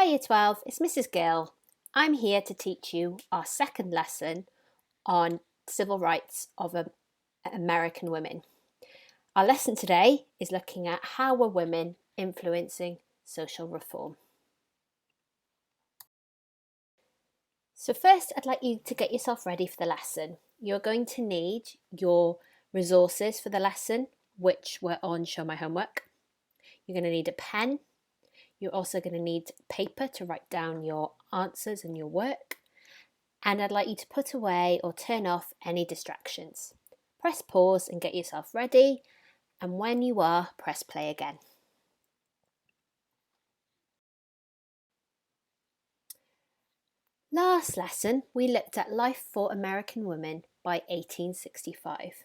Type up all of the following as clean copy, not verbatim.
Year 12, it's Mrs. Gill. I'm here to teach you our second lesson on civil rights of American women. Our lesson today is looking at how are women influencing social reform. So first, I'd like you to get yourself ready for the lesson. You're going to need your resources for the lesson, which were on Show My Homework. You're going to need a pen. You're also going to need paper to write down your answers and your work. And I'd like you to put away or turn off any distractions. Press pause and get yourself ready. And when you are, press play again. Last lesson, we looked at Life for American Women by 1865.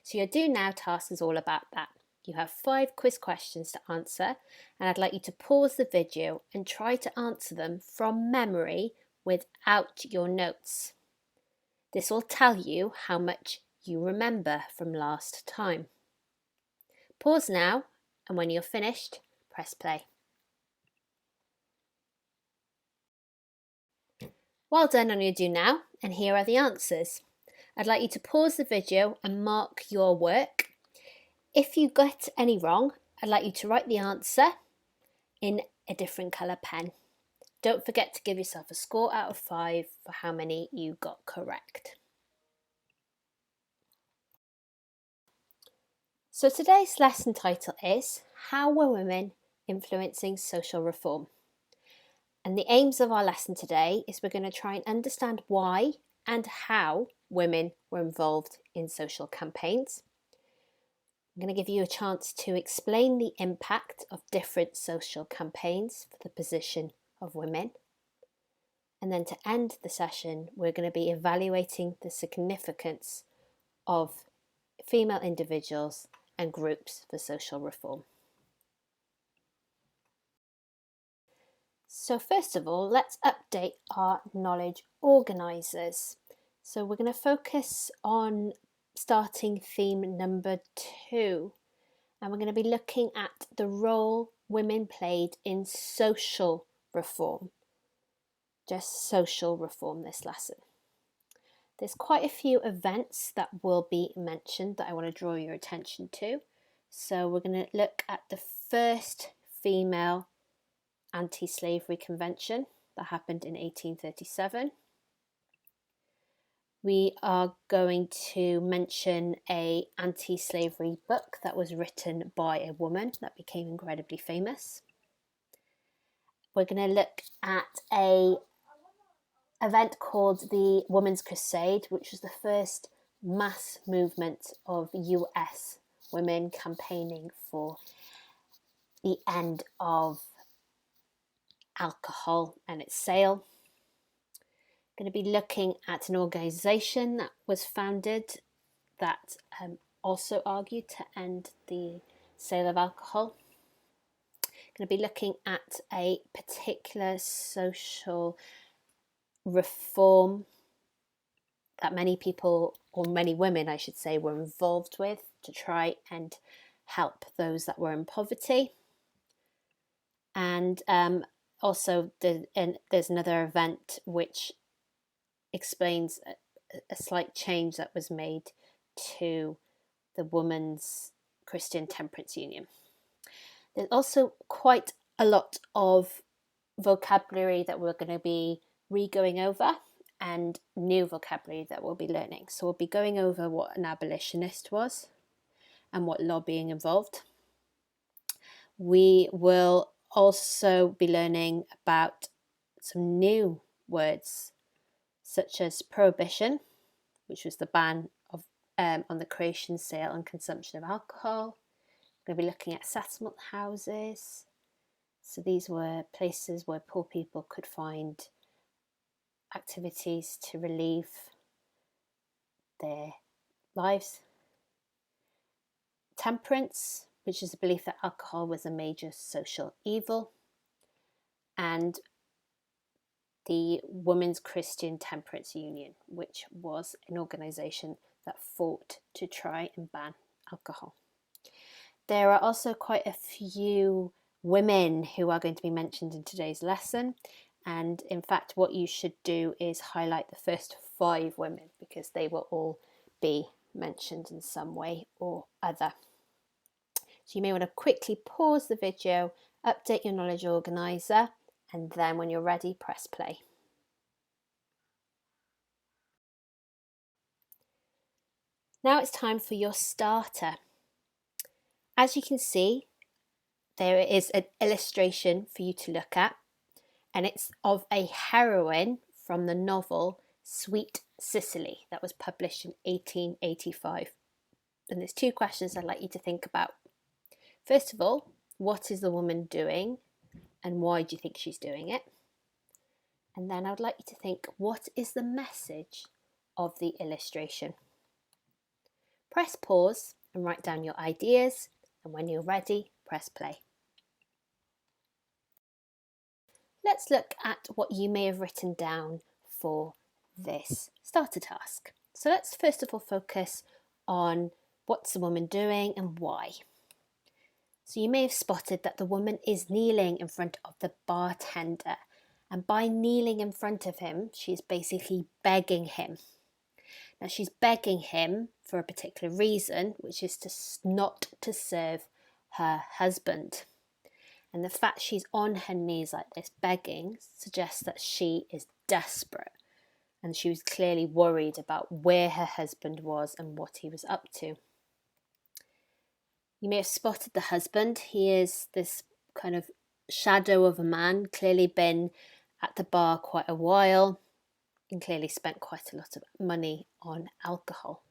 So your Do Now task is all about that. You have 5 quiz questions to answer, and I'd like you to pause the video and try to answer them from memory without your notes. This will tell you how much you remember from last time. Pause now, and when you're finished, press play. Well done on your Do Now, and here are the answers. I'd like you to pause the video and mark your work. If you got any wrong, I'd like you to write the answer in a different colour pen. Don't forget to give yourself a score out of 5 for how many you got correct. So today's lesson title is How Were Women Influencing Social Reform? And the aims of our lesson today is we're going to try and understand why and how women were involved in social campaigns. I'm going to give you a chance to explain the impact of different social campaigns for the position of women. And then to end the session, we're going to be evaluating the significance of female individuals and groups for social reform. So first of all, let's update our knowledge organisers. So we're going to focus on starting theme number 2, and we're going to be looking at the role women played in social reform. Just social reform this lesson. There's quite a few events that will be mentioned that I want to draw your attention to. So we're going to look at the first female anti-slavery convention that happened in 1837. We are going to mention an anti-slavery book that was written by a woman that became incredibly famous. We're going to look at an event called the Women's Crusade, which was the first mass movement of US women campaigning for the end of alcohol and its sale. Going to be looking at an organisation that was founded that also argued to end the sale of alcohol. Going to be looking at a particular social reform that many people, or many women I should say, were involved with to try and help those that were in poverty. And also there's another event which explains a slight change that was made to the Women's Christian Temperance Union. There's also quite a lot of vocabulary that we're going to be re-going over and new vocabulary that we'll be learning. So we'll be going over what an abolitionist was and what lobbying involved. We will also be learning about some new words such as prohibition, which was the ban of on the creation, sale and consumption of alcohol. We're going to be looking at settlement houses. So these were places where poor people could find activities to relieve their lives. Temperance, which is the belief that alcohol was a major social evil. And the Women's Christian Temperance Union, which was an organisation that fought to try and ban alcohol. There are also quite a few women who are going to be mentioned in today's lesson. And in fact, what you should do is highlight the first 5 women, because they will all be mentioned in some way or other. So you may want to quickly pause the video, update your knowledge organizer, and then when you're ready, press play. Now it's time for your starter. As you can see, there is an illustration for you to look at, and it's of a heroine from the novel Sweet Cicely that was published in 1885. And there's 2 questions I'd like you to think about. First of all, what is the woman doing and why do you think she's doing it? And then I would like you to think, what is the message of the illustration? Press pause and write down your ideas, and when you're ready, press play. Let's look at what you may have written down for this starter task. So let's first of all focus on what's the woman doing and why. So you may have spotted that the woman is kneeling in front of the bartender, and by kneeling in front of him, she's basically begging him. Now she's begging him for a particular reason, which is not to serve her husband. And the fact she's on her knees like this begging suggests that she is desperate, and she was clearly worried about where her husband was and what he was up to. You may have spotted the husband. He is this kind of shadow of a man, clearly been at the bar quite a while and clearly spent quite a lot of money on alcohol.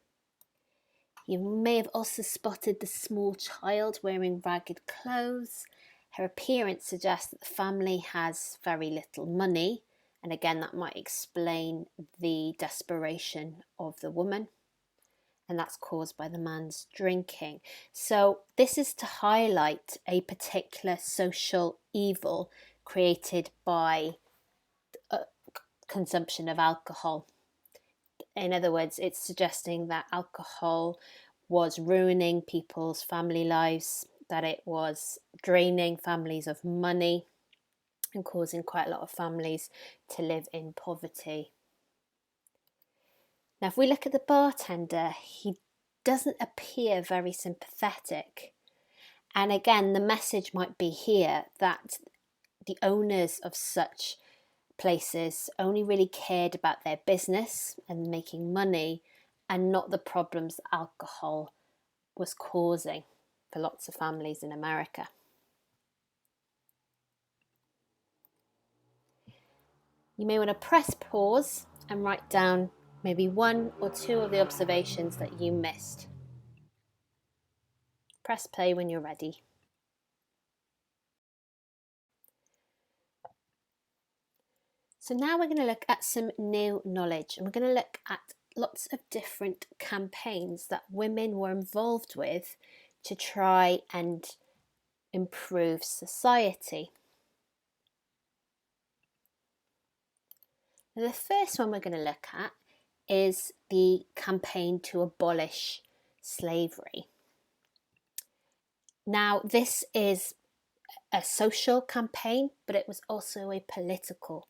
You may have also spotted the small child wearing ragged clothes. Her appearance suggests that the family has very little money, and again that might explain the desperation of the woman, and that's caused by the man's drinking. So this is to highlight a particular social evil created by consumption of alcohol. In other words, it's suggesting that alcohol was ruining people's family lives, that it was draining families of money and causing quite a lot of families to live in poverty. Now, if we look at the bartender, he doesn't appear very sympathetic. And again, the message might be here that the owners of such places only really cared about their business and making money, and not the problems that alcohol was causing for lots of families in America. You may want to press pause and write down maybe 1 or 2 of the observations that you missed. Press play when you're ready. So now we're going to look at some new knowledge, and we're going to look at lots of different campaigns that women were involved with to try and improve society. Now, the first one we're going to look at is the campaign to abolish slavery. Now, this is a social campaign, but it was also a political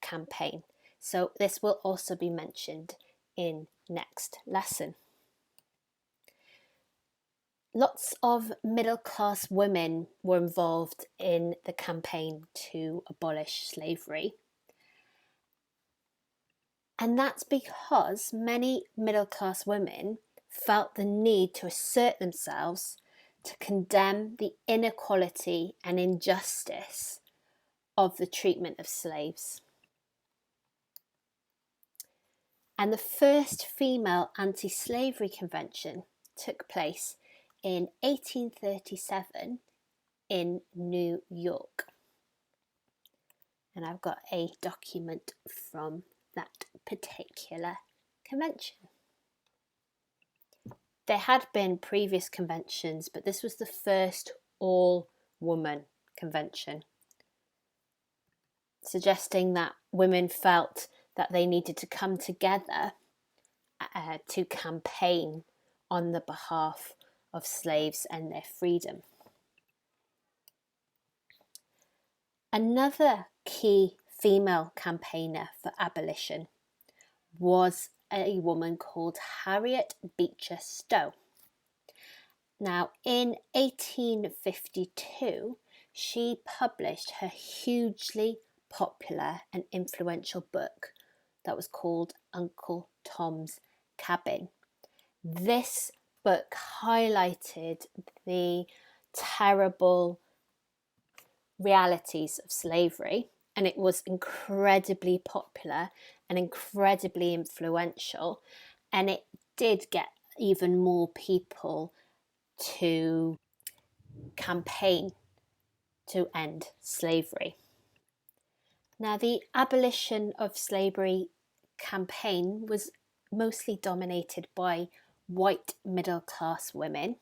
campaign. So this will also be mentioned in next lesson. Lots of middle-class women were involved in the campaign to abolish slavery. And that's because many middle-class women felt the need to assert themselves to condemn the inequality and injustice of the treatment of slaves. And the first female anti-slavery convention took place in 1837 in New York. And I've got a document from that particular convention. There had been previous conventions, but this was the first all-woman convention, suggesting that women felt that they needed to come together to campaign on the behalf of slaves and their freedom. Another key female campaigner for abolition was a woman called Harriet Beecher Stowe. Now, in 1852, she published her hugely popular and influential book that was called Uncle Tom's Cabin. This book highlighted the terrible realities of slavery, and it was incredibly popular and incredibly influential, and it did get even more people to campaign to end slavery. Now, the abolition of slavery campaign was mostly dominated by white middle-class women.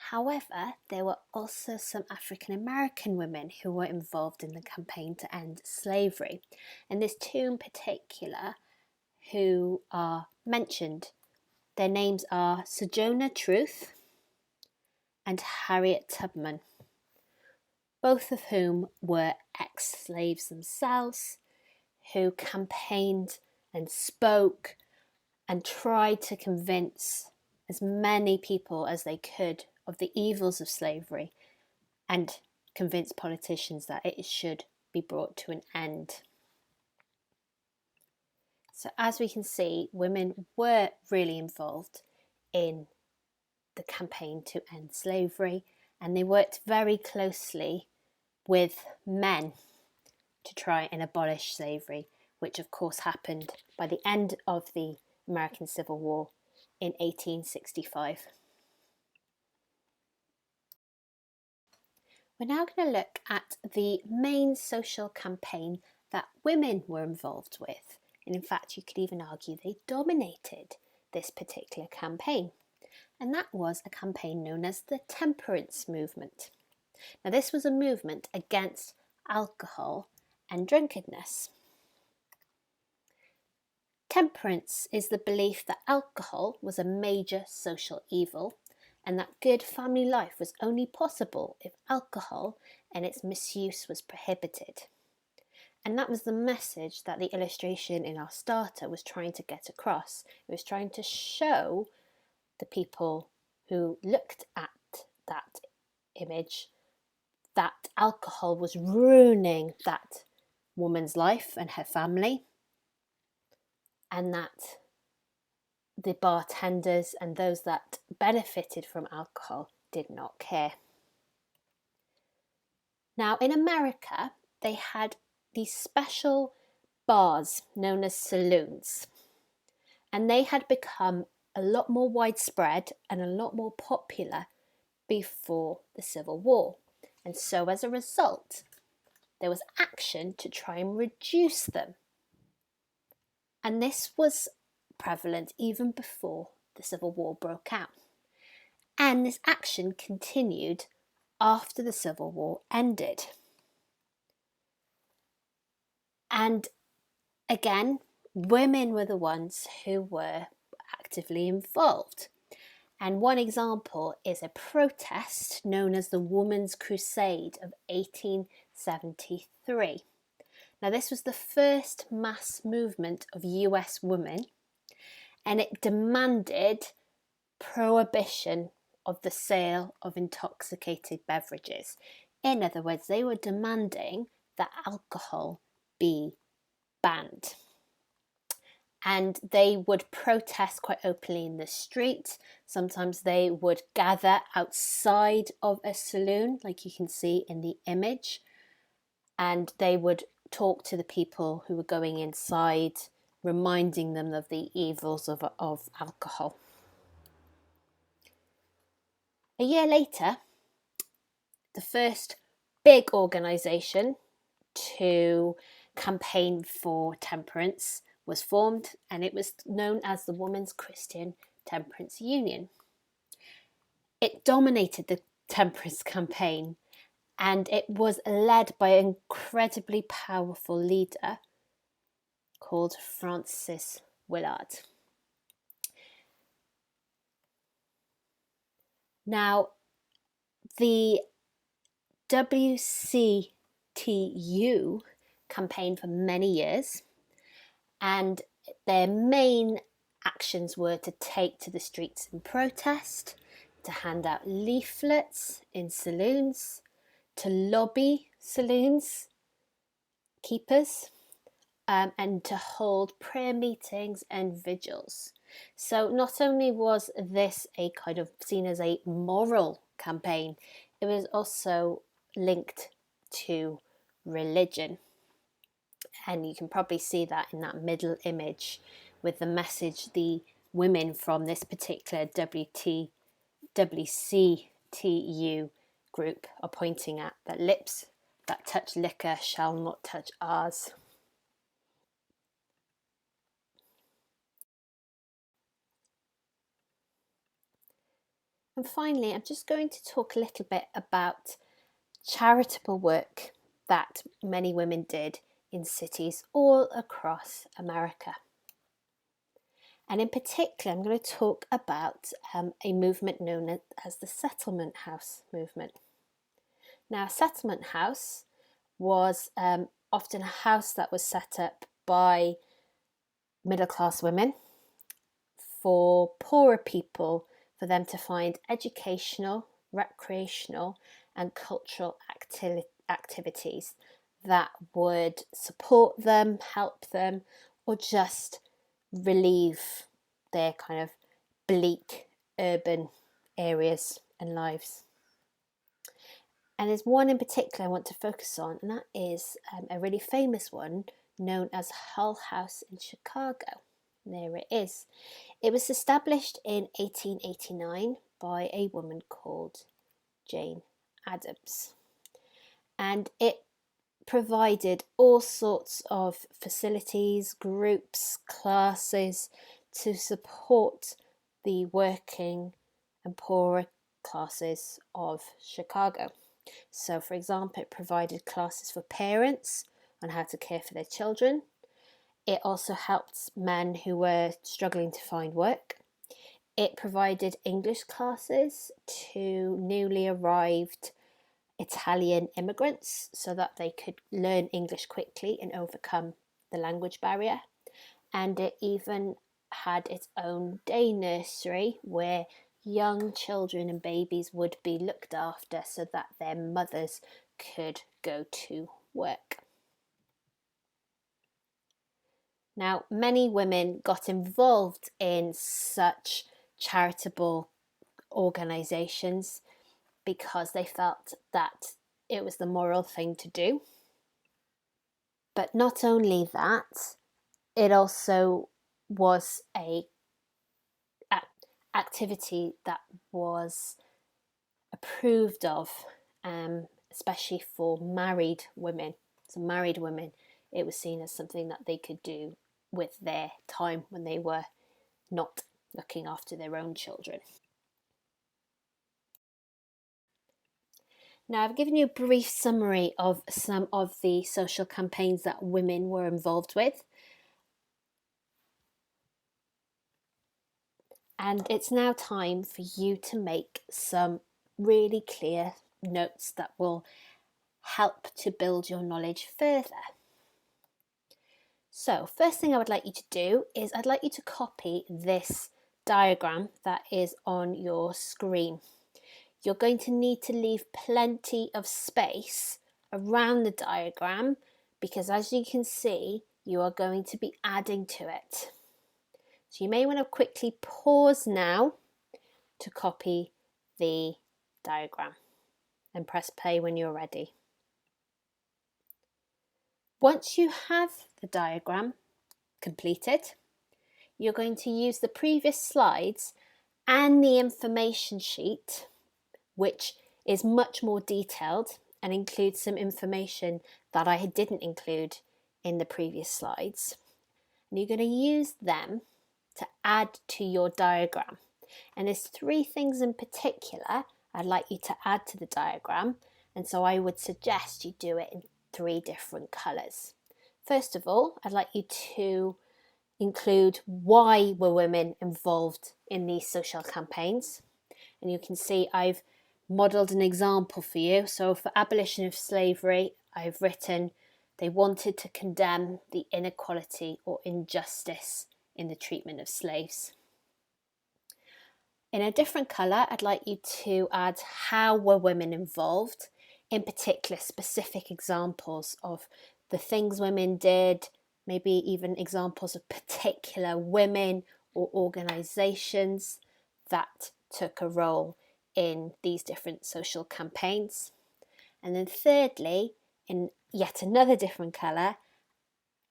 However, there were also some African American women who were involved in the campaign to end slavery. And there's two in particular who are mentioned. Their names are Sojourner Truth and Harriet Tubman, both of whom were ex-slaves themselves, who campaigned and spoke and tried to convince as many people as they could of the evils of slavery and convince politicians that it should be brought to an end. So as we can see, women were really involved in the campaign to end slavery, and they worked very closely with men to try and abolish slavery, which of course happened by the end of the American Civil War in 1865. We're now going to look at the main social campaign that women were involved with. And in fact, you could even argue they dominated this particular campaign. And that was a campaign known as the Temperance movement. Now, this was a movement against alcohol and drunkenness. Temperance is the belief that alcohol was a major social evil and that good family life was only possible if alcohol and its misuse was prohibited. And that was the message that the illustration in our starter was trying to get across. It was trying to show the people who looked at that image that alcohol was ruining that woman's life and her family, and that the bartenders and those that benefited from alcohol did not care. Now, in America, they had these special bars known as saloons, and they had become a lot more widespread and a lot more popular before the Civil War. And so as a result, there was action to try and reduce them. And this was prevalent even before the Civil War broke out. And this action continued after the Civil War ended. And again, women were the ones who were actively involved. And one example is a protest known as the Women's Crusade of 1873. Now, this was the first mass movement of US women, and it demanded prohibition of the sale of intoxicated beverages. In other words, they were demanding that alcohol be banned. And they would protest quite openly in the street. Sometimes they would gather outside of a saloon, like you can see in the image, and they would talk to the people who were going inside, reminding them of the evils of alcohol. A year later, the first big organisation to campaign for temperance was formed, and it was known as the Women's Christian Temperance Union. It dominated the temperance campaign, and it was led by an incredibly powerful leader called Frances Willard. Now, the WCT YTU campaigned for many years, and their main actions were to take to the streets in protest, to hand out leaflets in saloons, to lobby saloons keepers, and to hold prayer meetings and vigils. So not only was this a kind of seen as a moral campaign, it was also linked to religion. And you can probably see that in that middle image with the message the women from this particular WCTU group are pointing at, that lips that touch liquor shall not touch ours. And finally, I'm just going to talk a little bit about charitable work that many women did in cities all across America. And in particular, I'm going to talk about a movement known as the Settlement House movement. Now, a settlement house was often a house that was set up by middle-class women for poorer people, for them to find educational, recreational, and cultural activities that would support them, help them, or just relieve their kind of bleak urban areas and lives. And there's one in particular I want to focus on, and that is a really famous one known as Hull House in Chicago. And there it is. It was established in 1889 by a woman called Jane Addams. And it provided all sorts of facilities, groups, classes to support the working and poorer classes of Chicago. So, for example, it provided classes for parents on how to care for their children. It also helped men who were struggling to find work. It provided English classes to newly arrived Italian immigrants so that they could learn English quickly and overcome the language barrier. And it even had its own day nursery where young children and babies would be looked after so that their mothers could go to work. Now, many women got involved in such charitable organisations because they felt that it was the moral thing to do. But not only that, it also was a activity that was approved of, especially for married women. So married women, it was seen as something that they could do with their time when they were not looking after their own children. Now, I've given you a brief summary of some of the social campaigns that women were involved with. And it's now time for you to make some really clear notes that will help to build your knowledge further. So, first thing I would like you to do is I'd like you to copy this diagram that is on your screen. You're going to need to leave plenty of space around the diagram because, as you can see, you are going to be adding to it. So you may want to quickly pause now to copy the diagram and press play when you're ready. Once you have the diagram completed, you're going to use the previous slides and the information sheet, which is much more detailed and includes some information that I didn't include in the previous slides. And you're going to use them to add to your diagram. And there's three things in particular I'd like you to add to the diagram, and so I would suggest you do it in three different colours. First of all, I'd like you to include why were women involved in these social campaigns. And you can see I've modelled an example for you. So for abolition of slavery, I've written they wanted to condemn the inequality or injustice in the treatment of slaves. In a different colour, I'd like you to add how were women involved, in particular specific examples of the things women did, maybe even examples of particular women or organisations that took a role in these different social campaigns. And then thirdly, in yet another different colour,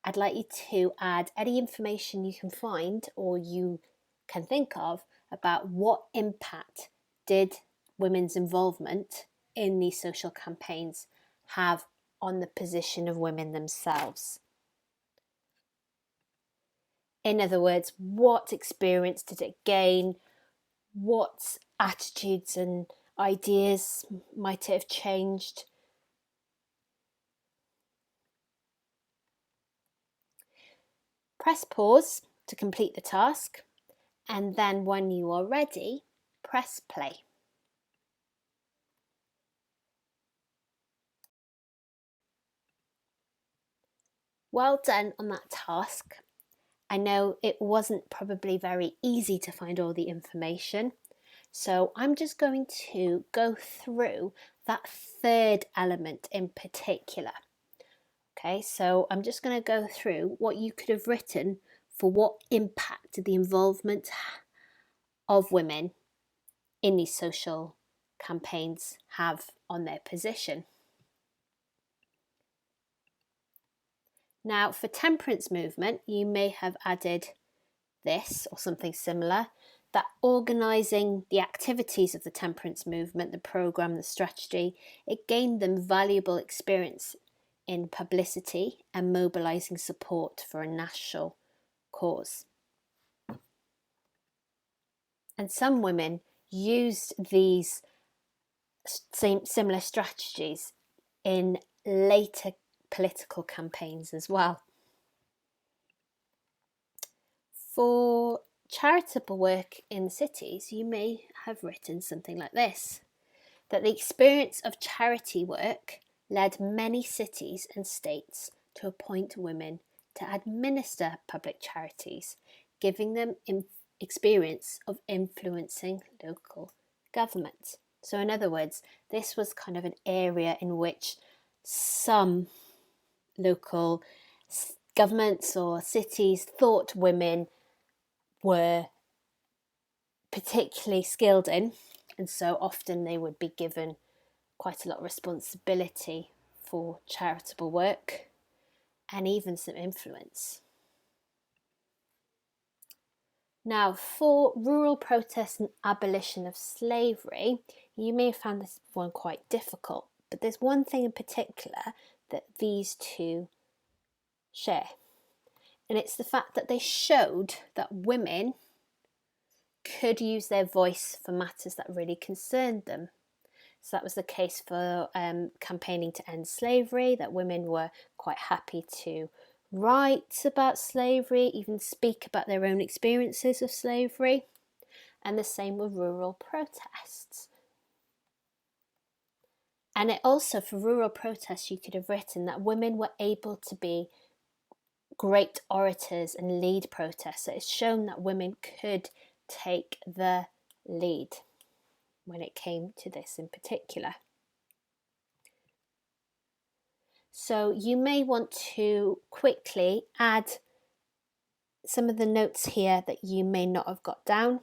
I'd like you to add any information you can find or you can think of about what impact did women's involvement in these social campaigns have on the position of women themselves. In other words, what experience did it gain? What attitudes and ideas might it have changed? Press pause to complete the task, and then when you are ready, press play. Well done on that task. I know it wasn't probably very easy to find all the information, so I'm just going to go through that third element in particular. Okay, so I'm just going to go through what you could have written for what impact did the involvement of women in these social campaigns have on their position. Now, for temperance movement, you may have added this or something similar, that organising the activities of the temperance movement, the programme, the strategy, it gained them valuable experience in publicity and mobilising support for a national cause. And some women used these similar strategies in later political campaigns as well. For charitable work in cities, you may have written something like this, that the experience of charity work led many cities and states to appoint women to administer public charities, giving them experience of influencing local government. So in other words, this was kind of an area in which some local governments or cities thought women were particularly skilled in, and so often they would be given quite a lot of responsibility for charitable work and even some influence. Now, for rural protests and abolition of slavery, you may have found this one quite difficult, but there's one thing in particular that these two share, and it's the fact that they showed that women could use their voice for matters that really concerned them. So that was the case for campaigning to end slavery, that women were quite happy to write about slavery, even speak about their own experiences of slavery, and the same with rural protests. And it also, for rural protests, you could have written that women were able to be great orators and lead protests. So it's shown that women could take the lead when it came to this in particular. So you may want to quickly add some of the notes here that you may not have got down,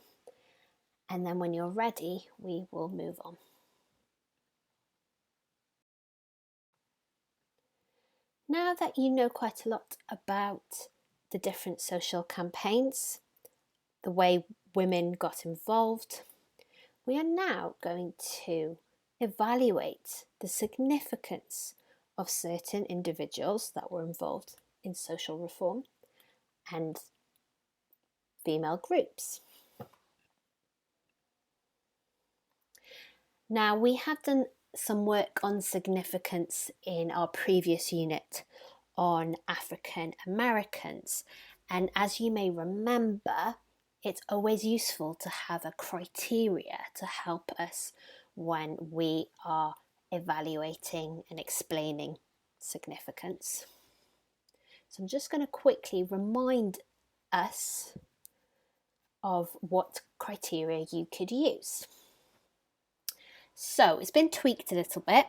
and then when you're ready, we will move on. Now that you know quite a lot about the different social campaigns, the way women got involved, we are now going to evaluate the significance of certain individuals that were involved in social reform and female groups. Now, we have done some work on significance in our previous unit on African Americans, and as you may remember, it's always useful to have a criteria to help us when we are evaluating and explaining significance. So I'm just going to quickly remind us of what criteria you could use. So it's been tweaked a little bit,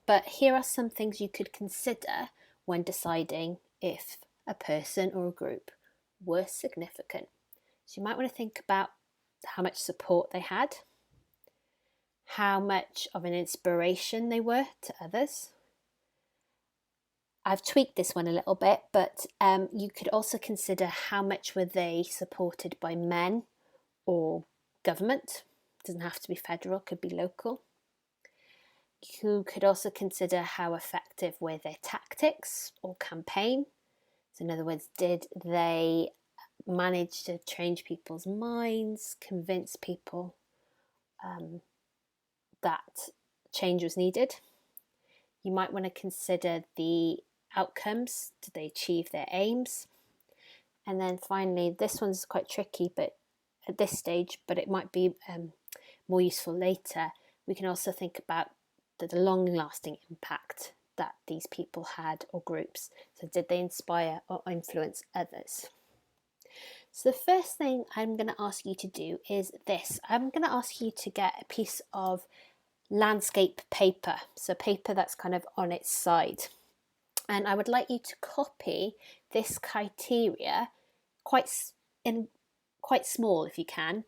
but here are some things you could consider when deciding if a person or a group were significant. So you might want to think about how much support they had, how much of an inspiration they were to others. I've tweaked this one a little bit, but you could also consider how much were they supported by men or government. It doesn't have to be federal, it could be local. You could also consider how effective were their tactics or campaign. So in other words, did they manage to change people's minds, convince people that change was needed? You might want to consider the outcomes. Did they achieve their aims? And then finally, this one's quite tricky, but at this stage, but it might be more useful later. We can also think about the long-lasting impact that these people had or groups. So did they inspire or influence others? So the first thing I'm going to ask you to do is this. I'm going to ask you to get a piece of landscape paper, so paper that's kind of on its side. And I would like you to copy this criteria quite small if you can,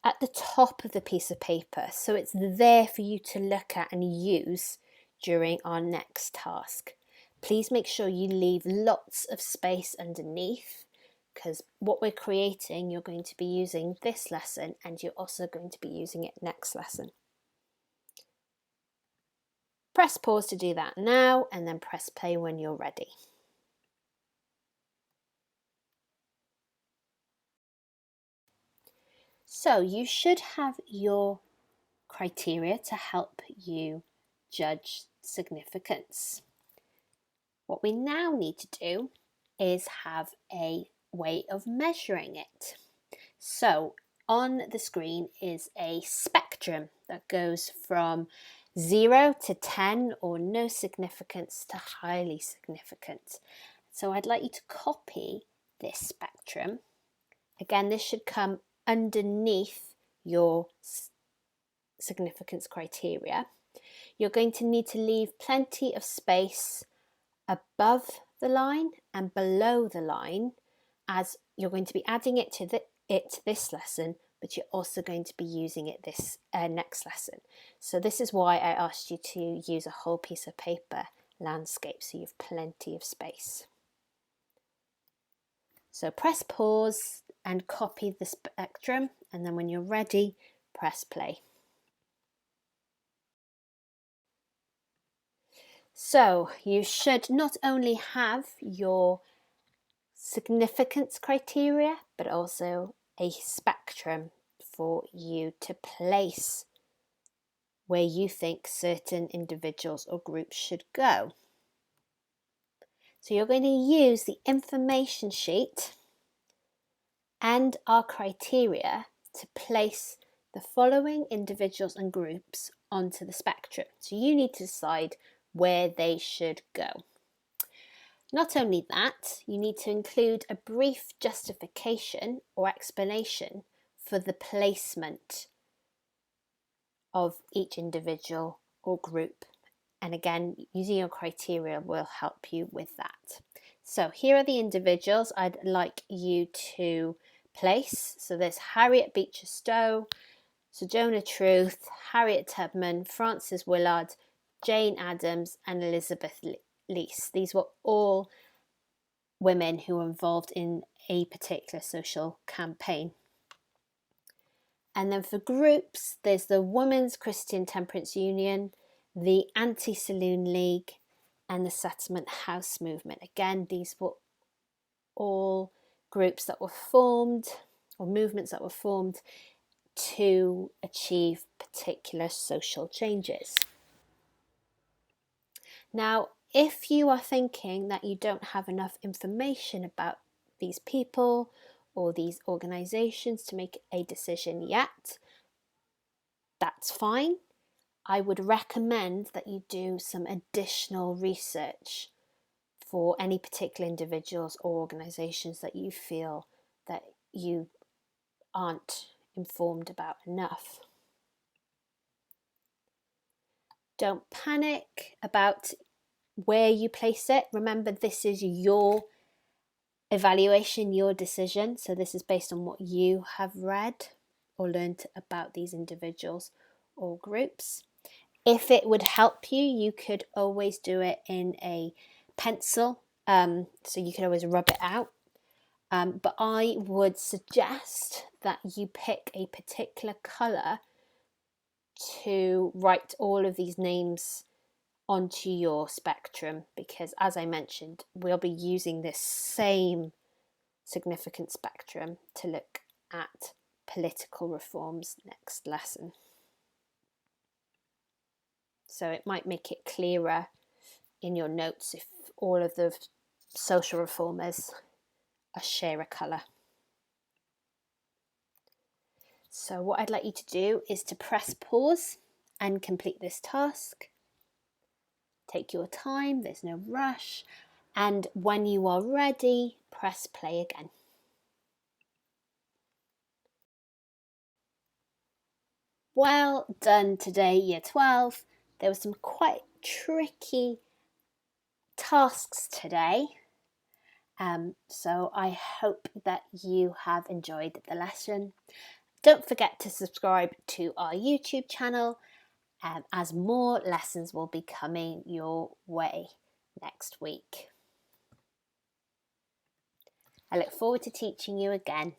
at the top of the piece of paper, so it's there for you to look at and use during our next task. Please make sure you leave lots of space underneath, because what we're creating, you're going to be using this lesson and you're also going to be using it next lesson. Press pause to do that now and then press play when you're ready. So you should have your criteria to help you judge significance. What we now need to do is have a way of measuring it. So on the screen is a spectrum that goes from 0 to 10 or no significance to highly significant. So I'd like you to copy this spectrum. Again, this should come underneath your significance criteria. You're going to need to leave plenty of space above the line and below the line, as you're going to be adding it to this lesson, but you're also going to be using it this next lesson. So this is why I asked you to use a whole piece of paper landscape, so you have plenty of space. So press pause and copy the spectrum, and then when you're ready, press play. So you should not only have your significance criteria, but also a spectrum for you to place where you think certain individuals or groups should go. So you're going to use the information sheet and our criteria to place the following individuals and groups onto the spectrum. So you need to decide where they should go. Not only that, you need to include a brief justification or explanation for the placement of each individual or group. And again, using your criteria will help you with that. So here are the individuals I'd like you to place. So there's Harriet Beecher Stowe, Sojourner Truth, Harriet Tubman, Frances Willard, Jane Addams and Elizabeth Lease. These were all women who were involved in a particular social campaign. And then for groups, there's the Women's Christian Temperance Union, the Anti-Saloon League, and the Settlement House Movement. Again, these were all groups that were formed, or movements that were formed to achieve particular social changes. Now, if you are thinking that you don't have enough information about these people or these organisations to make a decision yet, that's fine. I would recommend that you do some additional research for any particular individuals or organisations that you feel that you aren't informed about enough. Don't panic about where you place it. Remember, this is your evaluation, your decision. So this is based on what you have read or learned about these individuals or groups. If it would help you, you could always do it in a pencil. So you could always rub it out. But I would suggest that you pick a particular colour to write all of these names onto your spectrum, because as I mentioned, we'll be using this same significant spectrum to look at political reforms next lesson. So it might make it clearer in your notes if all of the social reformers share a colour. So what I'd like you to do is to press pause and complete this task. Take your time, there's no rush, and when you are ready, press play again. Well done today, Year 12. There were some quite tricky tasks today. So I hope that you have enjoyed the lesson. Don't forget to subscribe to our YouTube channel, as more lessons will be coming your way next week. I look forward to teaching you again.